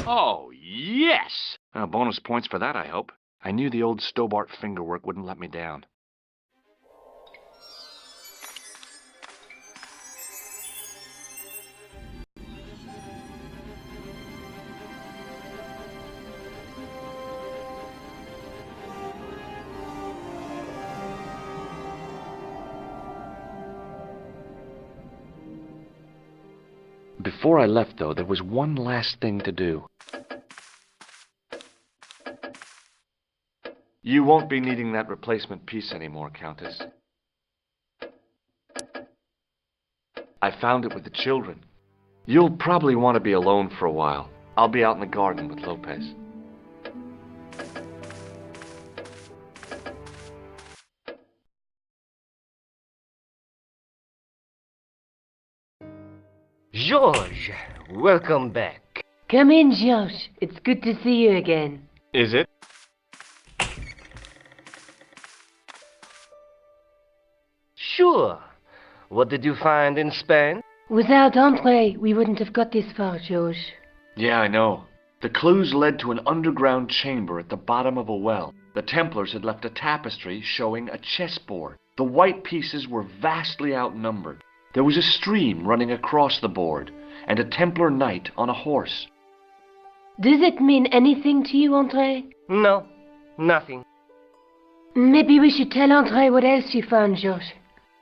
Oh, yes! Bonus points for that, I hope. I knew the old Stobart fingerwork wouldn't let me down. Before I left, though, there was one last thing to do. You won't be needing that replacement piece anymore, Countess. I found it with the children. You'll probably want to be alone for a while. I'll be out in the garden with Lopez. George, welcome back. Come in, George. It's good to see you again. Is it? Sure. What did you find in Spain? Without Andre, we wouldn't have got this far, George. Yeah, I know. The clues led to an underground chamber at the bottom of a well. The Templars had left a tapestry showing a chessboard. The white pieces were vastly outnumbered. There was a stream running across the board, and a Templar knight on a horse. Does it mean anything to you, Andre? No, nothing. Maybe we should tell Andre what else you found, George.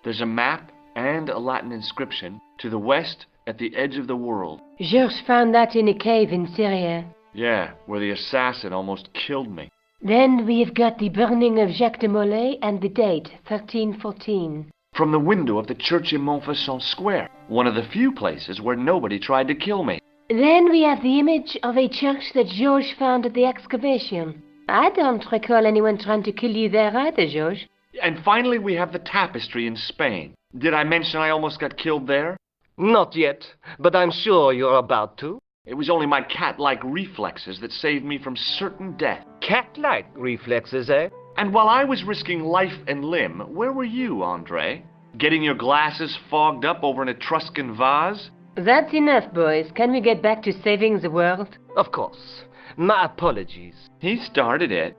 There's a map and a Latin inscription to the west at the edge of the world. George found that in a cave in Syria. Yeah, where the assassin almost killed me. Then we have got the burning of Jacques de Molay and the date, 1314. From the window of the church in Montfaucon Square, one of the few places where nobody tried to kill me. Then we have the image of a church that Georges found at the excavation. I don't recall anyone trying to kill you there either, Georges. And finally we have the tapestry in Spain. Did I mention I almost got killed there? Not yet, but I'm sure you're about to. It was only my cat-like reflexes that saved me from certain death. Cat-like reflexes, eh? And while I was risking life and limb, where were you, Andre? Getting your glasses fogged up over an Etruscan vase? That's enough, boys. Can we get back to saving the world? Of course. My apologies. He started it.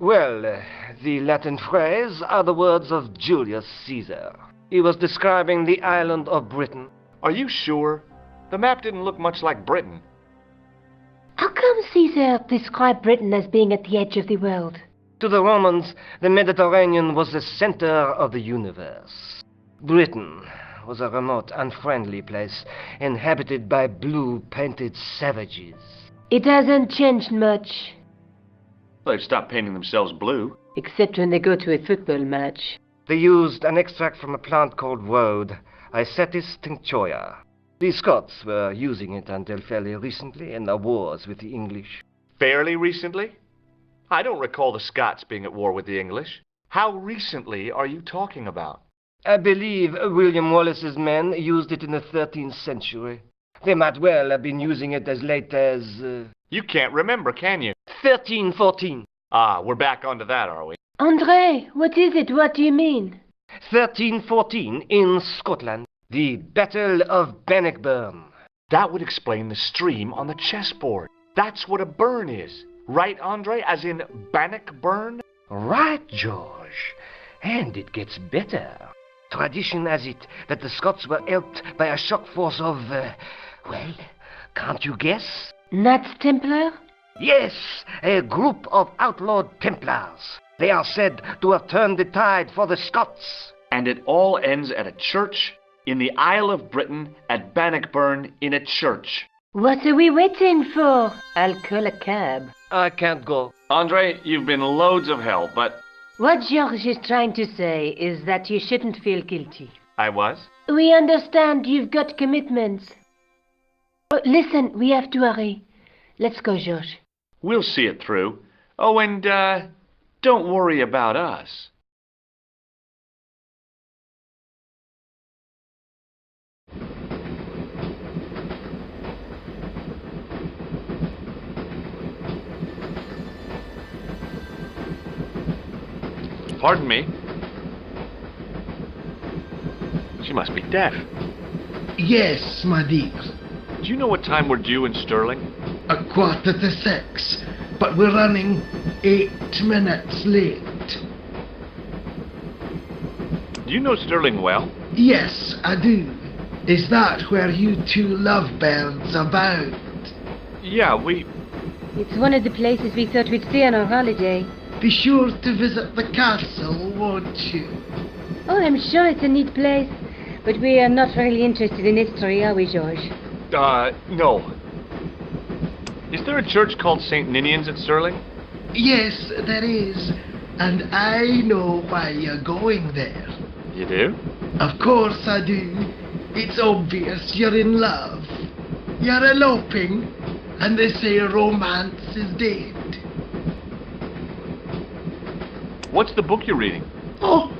Well, the Latin phrase are the words of Julius Caesar. He was describing the island of Britain. Are you sure? The map didn't look much like Britain. How come Caesar described Britain as being at the edge of the world? To the Romans, the Mediterranean was the center of the universe. Britain was a remote, unfriendly place, inhabited by blue-painted savages. It hasn't changed much. They've stopped painting themselves blue. Except when they go to a football match. They used an extract from a plant called woad, Icetis tinctoria. The Scots were using it until fairly recently in their wars with the English. Fairly recently? I don't recall the Scots being at war with the English. How recently are you talking about? I believe William Wallace's men used it in the 13th century. They might well have been using it as late as... You can't remember, can you? 1314. Ah, we're back onto that, are we? André, what is it? What do you mean? 1314 in Scotland. The Battle of Bannockburn. That would explain the stream on the chessboard. That's what a burn is. Right, Andre? As in Bannockburn? Right, George. And it gets better. Tradition has it that the Scots were helped by a shock force of, well, can't you guess? Knights Templar? Yes, a group of outlawed Templars. They are said to have turned the tide for the Scots. And it all ends at a church in the Isle of Britain at Bannockburn in a church. What are we waiting for? I'll call a cab. I can't go. Andre, you've been loads of help, but... What Georges is trying to say is that you shouldn't feel guilty. I was? We understand you've got commitments. Oh, listen, we have to hurry. Let's go, Georges. We'll see it through. Oh, and, don't worry about us. Pardon me. She must be deaf. Yes, my dear. Do you know what time we're due in Stirling? 6:15, but we're running 8 minutes late. Do you know Stirling well? Yes, I do. Is that where you two lovebirds abound? Yeah, It's one of the places we thought we'd stay on our holiday. Be sure to visit the castle, won't you? Oh, I'm sure it's a neat place. But we are not really interested in history, are we, Georges? No. Is there a church called St. Ninian's at Stirling? Yes, there is. And I know why you're going there. You do? Of course I do. It's obvious you're in love. You're eloping, and they say romance is dead. What's the book you're reading? Oh,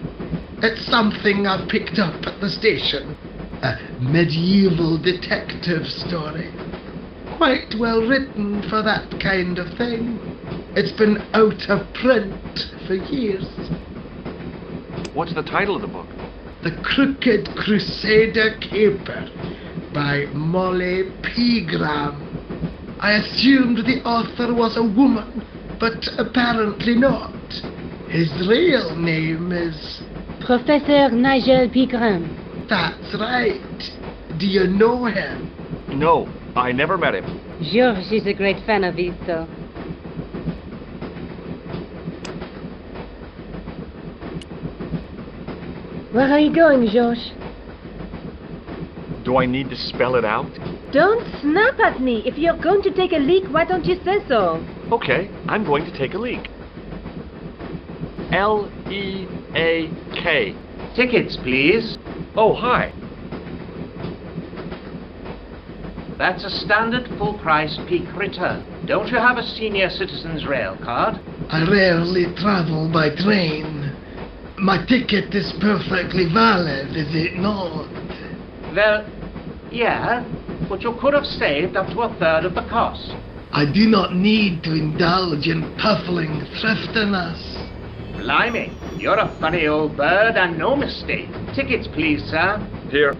it's something I picked up at the station. A medieval detective story. Quite well written for that kind of thing. It's been out of print for years. What's the title of the book? The Crooked Crusader Caper by Molly Pegram. I assumed the author was a woman, but apparently not. His real name is... Professor Nigel Pegram. That's right. Do you know him? No, I never met him. Georges is a great fan of his, though. Where are you going, Georges? Do I need to spell it out? Don't snap at me. If you're going to take a leak, why don't you say so? Okay, I'm going to take a leak. L-E-A-K. Tickets, please. Oh, hi. That's a standard full-price peak return. Don't you have a senior citizen's rail card? I rarely travel by train. My ticket is perfectly valid, is it not? Well, yeah, but you could have saved up to a third of the cost. I do not need to indulge in puffling thriftiness. Blimey, you're a funny old bird and no mistake. Tickets, please, sir. Here.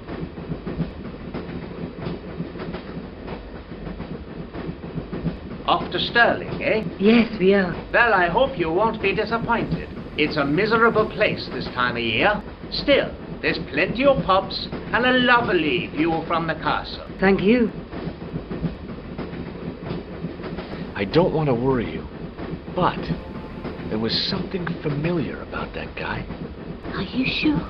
Off to Stirling, eh? Yes, we are. Well, I hope you won't be disappointed. It's a miserable place this time of year. Still, there's plenty of pubs and a lovely view from the castle. Thank you. I don't want to worry you, but there was something familiar about that guy. Are you sure?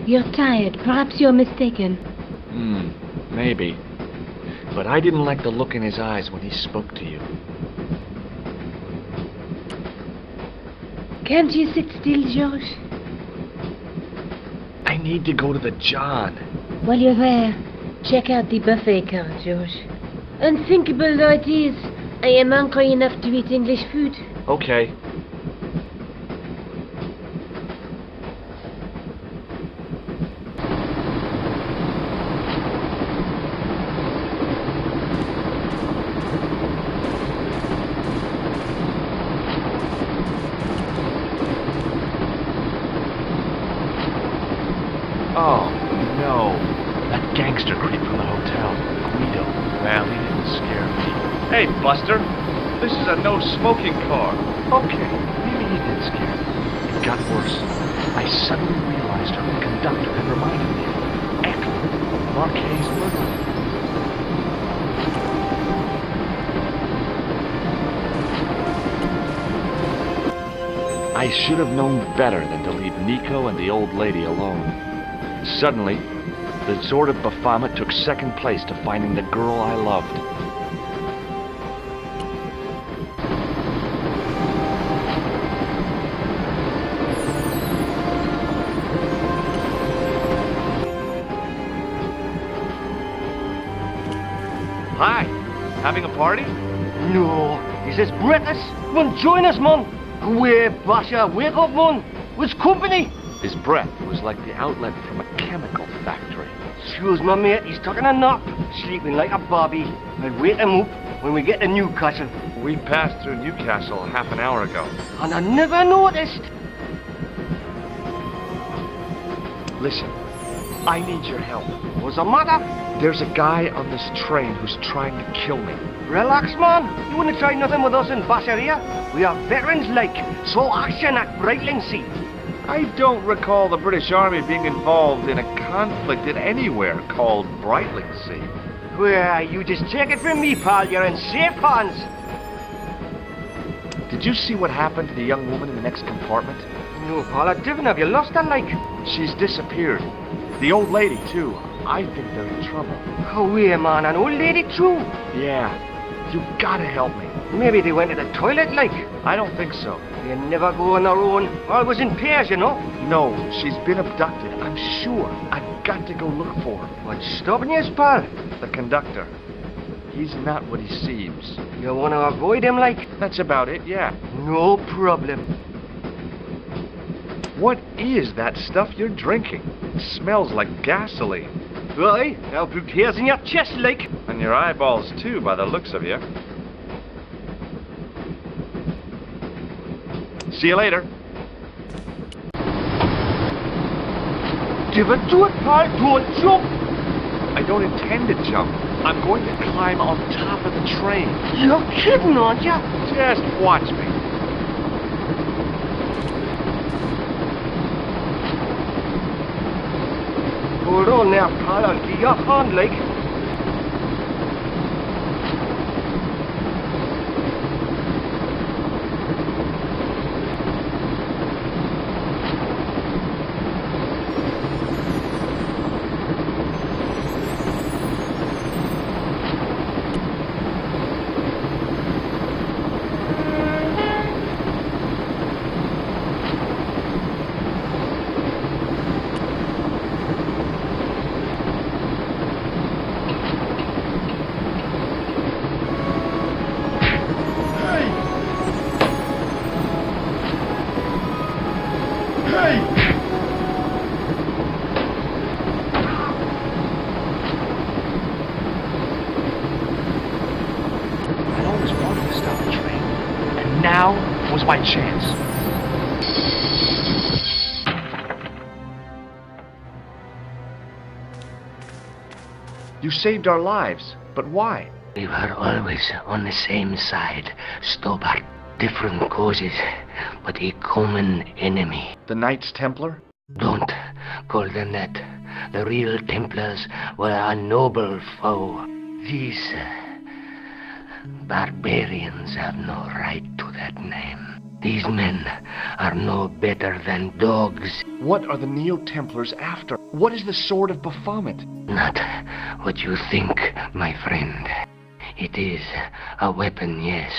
You're tired. Perhaps you're mistaken. Maybe. But I didn't like the look in his eyes when he spoke to you. Can't you sit still, George? I need to go to the John. While you're there, check out the buffet card, George. Unthinkable though it is, I am hungry enough to eat English food. Okay. Oh, no. That gangster creep from the hotel. Guido. Well, he didn't scare me. Hey, Buster. This is a no-smoking car. Okay, maybe he did scare me. It got worse. I suddenly realized her conductor had reminded me of Eklund, Marquet's murderer. I should have known better than to leave Nico and the old lady alone. Suddenly, the Zord of Baphomet took second place to finding the girl I loved. Hi, having a party? No, is this British? Run, join us, man. Away, Basha, wake up, man. What's company? His breath was like the outlet from a chemical factory. Excuse my mate, he's taking a nap, sleeping like a bobby. I'll wake him up when we get to Newcastle. We passed through Newcastle half an hour ago. And I never noticed. Listen, I need your help. What's the matter? There's a guy on this train who's trying to kill me. Relax, man. You wouldn't try nothing with us in Basharia. We are veterans like, so action at Brightlingsea. I don't recall the British Army being involved in a conflict in anywhere called Brightlingsea. Well, you just take it from me, pal. You're in safe hands. Did you see what happened to the young woman in the next compartment? No, pal, I didn't. Have you lost her, like? She's disappeared. The old lady, too. I think they're in trouble. Oh, yeah, man. An old lady, too. Yeah. You gotta help me. Maybe they went to the toilet, like. I don't think so. They never go on their own. Always in pairs, you know. No, she's been abducted. I'm sure. I've got to go look for her. What's stopping you, pal? The conductor. He's not what he seems. You want to avoid him, like? That's about it, yeah. No problem. What is that stuff you're drinking? It smells like gasoline. Right, I'll put hairs in your chest, like. And your eyeballs, too, by the looks of you. See you later. Give it to it, pal. Don't jump. I don't intend to jump. I'm going to climb on top of the train. You're kidding, aren't you? Just watch me. Hold on there, pal. I'll give you a hand, like. by chance. You saved our lives, but why? We were always on the same side, Stobart. Different causes, but a common enemy. The Knights Templar? Don't call them that. The real Templars were a noble foe. These barbarians have no right to that name. These men are no better than dogs. What are the Neo-Templars after? What is the Sword of Baphomet? Not what you think, my friend. It is a weapon, yes,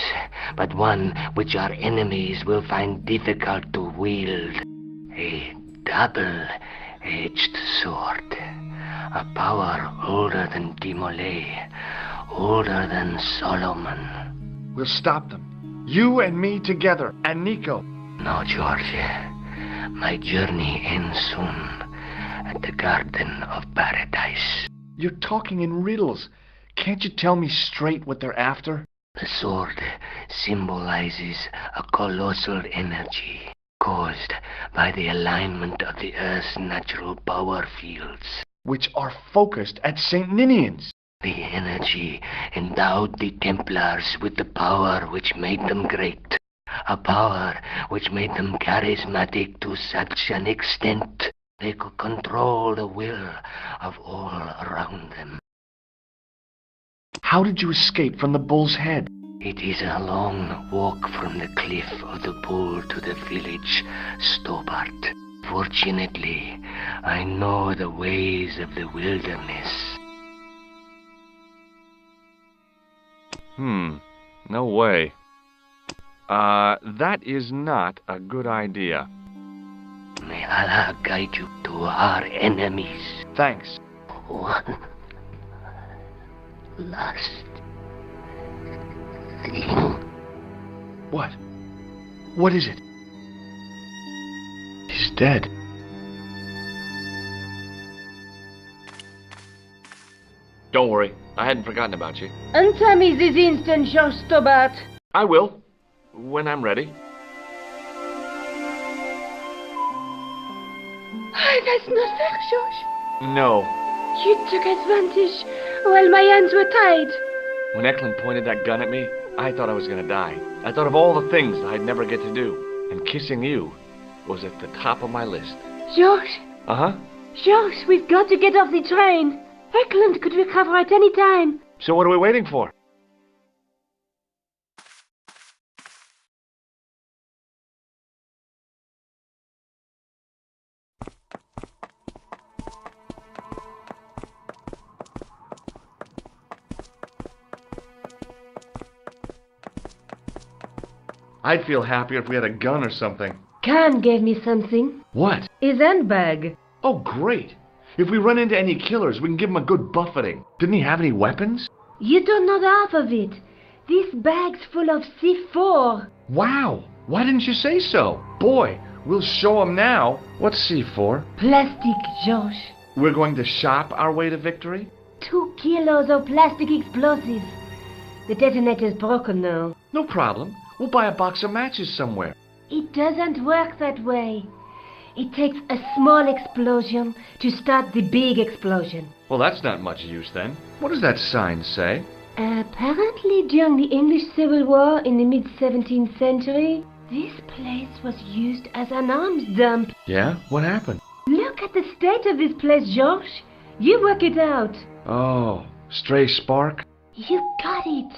but one which our enemies will find difficult to wield. A double-edged sword. A power older than Demolay, older than Solomon. We'll stop them. You and me together, and Nico. No, George. My journey ends soon at the Garden of Paradise. You're talking in riddles. Can't you tell me straight what they're after? The sword symbolizes a colossal energy caused by the alignment of the Earth's natural power fields. Which are focused at St. Ninian's. The energy endowed the Templars with the power which made them great. A power which made them charismatic to such an extent they could control the will of all around them. How did you escape from the Bull's Head? It is a long walk from the cliff of the Bull to the village, Stobart. Fortunately, I know the ways of the wilderness. No way. That is not a good idea. May Allah guide you to our enemies. Thanks. One last thing. What? What is it? He's dead. Don't worry. I hadn't forgotten about you. Untie me this instant, George Stobart. I will. When I'm ready. That's not fair, George. No. You took advantage while my hands were tied. When Eklund pointed that gun at me, I thought I was gonna die. I thought of all the things I'd never get to do. And kissing you was at the top of my list. George, Uh-huh. George, we've got to get off the train. Eklund could recover at any time. So what are we waiting for? I'd feel happier if we had a gun or something. Khan gave me something. What? His handbag. Oh, great. If we run into any killers, we can give them a good buffeting. Didn't he have any weapons? You don't know the half of it. This bag's full of C4. Wow. Why didn't you say so? Boy, we'll show them now. What's C4? Plastic, George. We're going to shop our way to victory? 2 kilos of plastic explosives. The detonator's broken now. No problem. We'll buy a box of matches somewhere. It doesn't work that way. It takes a small explosion to start the big explosion. Well, that's not much use then. What does that sign say? Apparently, during the English Civil War in the mid-17th century, this place was used as an arms dump. Yeah? What happened? Look at the state of this place, George. You work it out. Oh, stray spark? You got it.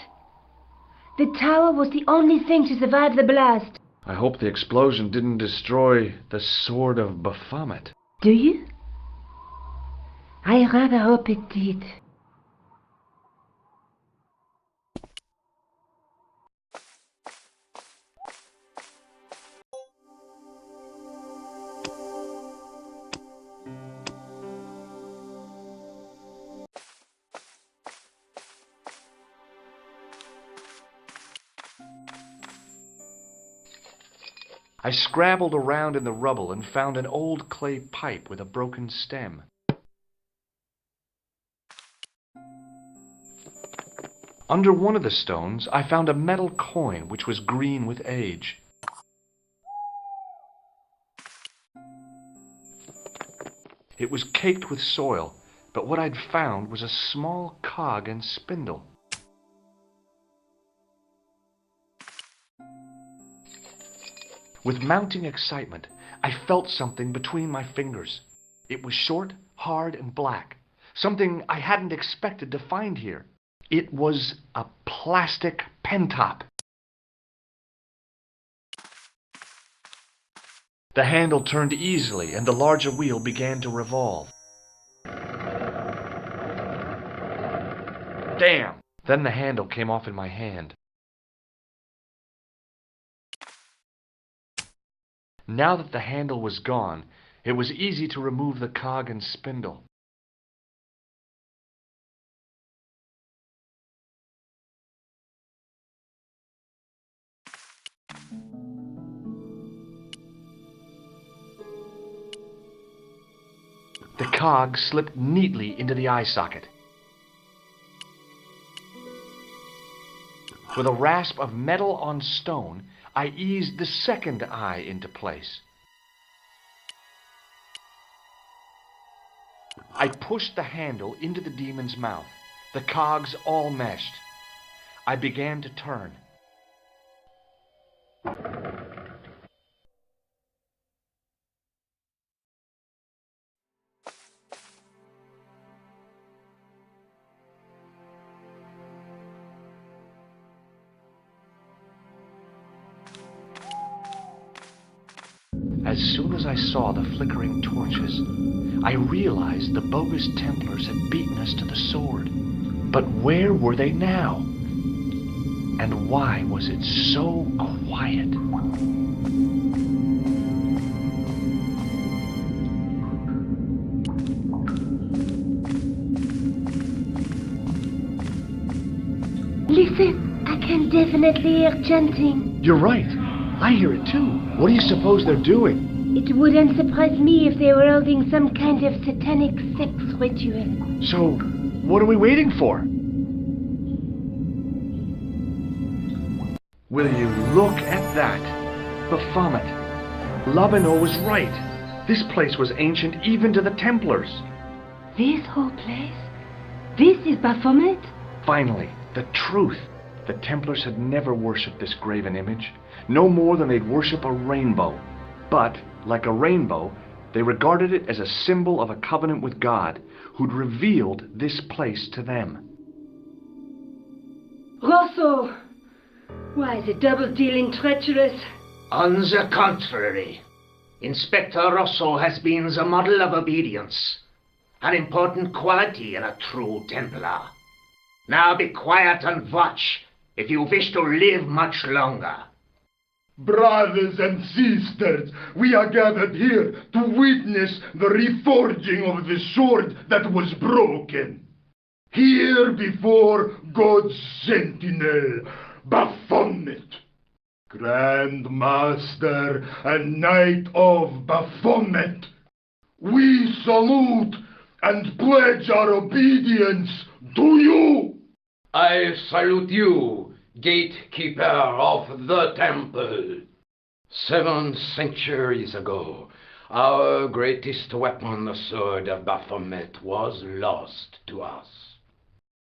The tower was the only thing to survive the blast. I hope the explosion didn't destroy the Sword of Baphomet. Do you? I rather hope it did. I scrabbled around in the rubble and found an old clay pipe with a broken stem. Under one of the stones, I found a metal coin which was green with age. It was caked with soil, but what I'd found was a small cog and spindle. With mounting excitement, I felt something between my fingers. It was short, hard, and black. Something I hadn't expected to find here. It was a plastic pentop. The handle turned easily, and the larger wheel began to revolve. Damn! Then the handle came off in my hand. Now that the handle was gone, it was easy to remove the cog and spindle. The cog slipped neatly into the eye socket. With a rasp of metal on stone, I eased the second eye into place. I pushed the handle into the demon's mouth. The cogs all meshed. I began to turn. As soon as I saw the flickering torches, I realized the bogus Templars had beaten us to the sword. But where were they now? And why was it so quiet? Listen, I can definitely hear chanting. You're right. I hear it too. What do you suppose they're doing? It wouldn't surprise me if they were holding some kind of satanic sex ritual. So, what are we waiting for? Will you look at that? Baphomet. Lobineau was right. This place was ancient even to the Templars. This whole place? This is Baphomet? Finally, the truth. The Templars had never worshipped this graven image, no more than they'd worship a rainbow. But, like a rainbow, they regarded it as a symbol of a covenant with God, who'd revealed this place to them. Rosso! Why, the double-dealing treacherous? On the contrary, Inspector Rosso has been the model of obedience, an important quality in a true Templar. Now be quiet and watch, if you wish to live much longer. Brothers and sisters, we are gathered here to witness the reforging of the sword that was broken. Here before God's sentinel, Baphomet, Grand Master and Knight of Baphomet, we salute and pledge our obedience to you. I salute you, gatekeeper of the temple. 7 centuries ago, our greatest weapon, the sword of Baphomet, was lost to us.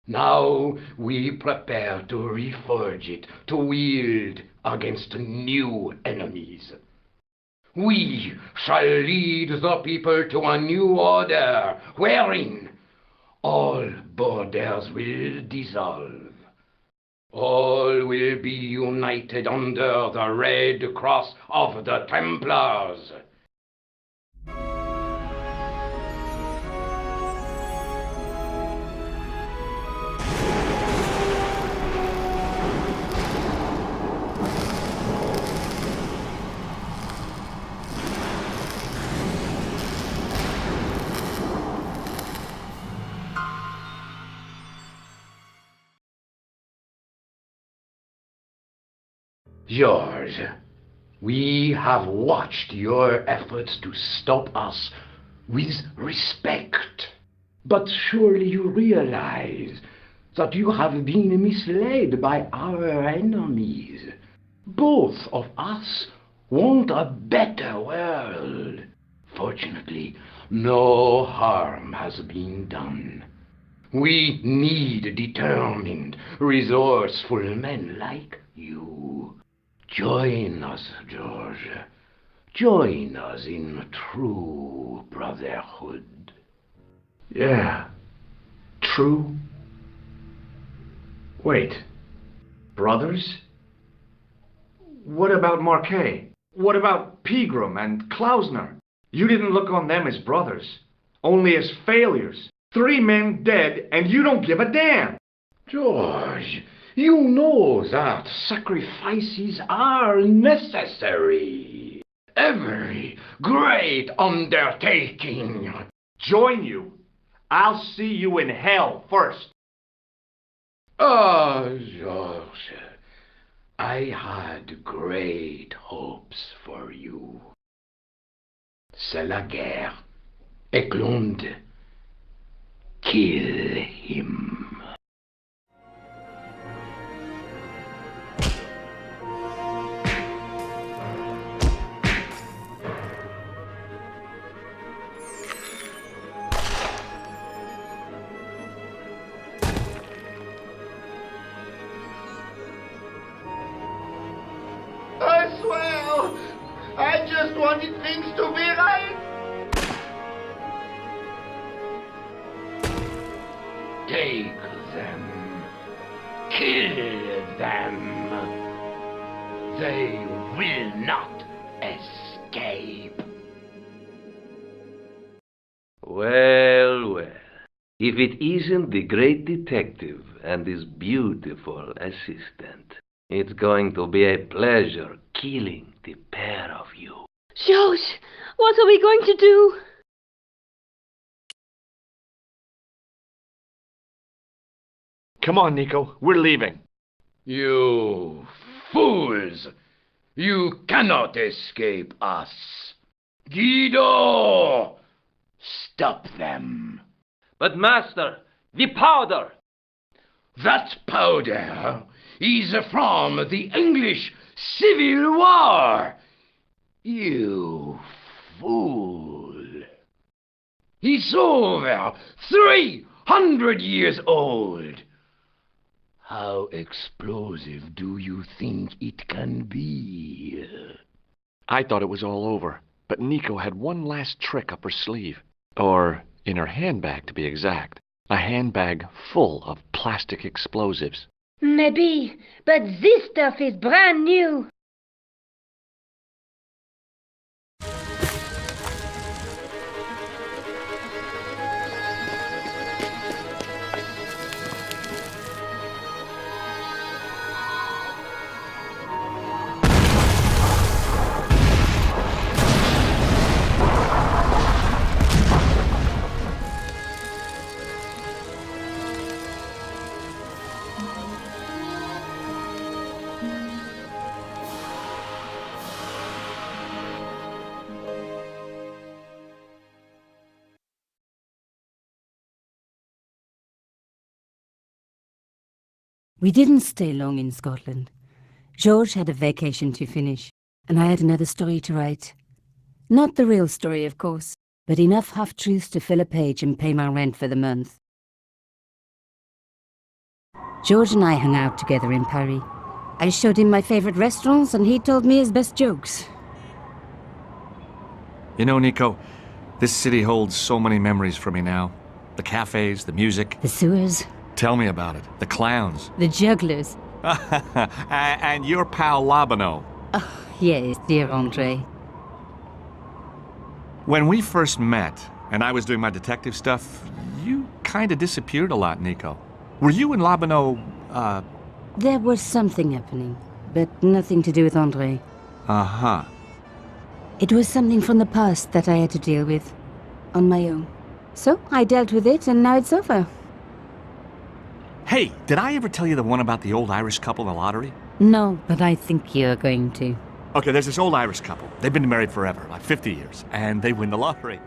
Now we prepare to reforge it, to wield against new enemies. We shall lead the people to a new order, wherein all borders will dissolve. All will be united under the red cross of the Templars. George, we have watched your efforts to stop us with respect. But surely you realize that you have been misled by our enemies. Both of us want a better world. Fortunately, no harm has been done. We need determined, resourceful men like you. Join us, George. Join us in true brotherhood. Yeah. True. Wait. Brothers? What about Marquet? What about Pegram and Klausner? You didn't look on them as brothers, only as failures. 3 men dead, and you don't give a damn. George, you know that sacrifices are necessary. Every great undertaking. Join you. I'll see you in hell first. George, I had great hopes for you. C'est la guerre. Eklund, kill him. I swear, I just wanted things to be right. Take them. Kill them. They will not escape. Well, well. If it isn't the great detective and his beautiful assistant, it's going to be a pleasure killing the pair of you. George, what are we going to do? Come on, Nico. We're leaving. You fools! You cannot escape us. Guido! Stop them. But master, the powder! That powder is from the English Civil War. You fool. It's over 300 years old. How explosive do you think it can be? I thought it was all over, but Nico had one last trick up her sleeve. Or in her handbag, to be exact. A handbag full of plastic explosives. Maybe, but this stuff is brand new. We didn't stay long in Scotland. George had a vacation to finish, and I had another story to write. Not the real story, of course, but enough half-truths to fill a page and pay my rent for the month. George and I hung out together in Paris. I showed him my favorite restaurants, and he told me his best jokes. You know, Nico, this city holds so many memories for me now. The cafes, the music. The sewers. Tell me about it. The clowns. The jugglers. And your pal Labano. Oh, yes, dear Andre. When we first met, and I was doing my detective stuff, you kind of disappeared a lot, Nico. Were you and Labano, There was something happening, but nothing to do with Andre. Uh-huh. It was something from the past that I had to deal with, on my own. So I dealt with it, and now it's over. Hey, did I ever tell you the one about the old Irish couple in the lottery? No, but I think you're going to. Okay, there's this old Irish couple. They've been married forever, like 50 years, and they win the lottery.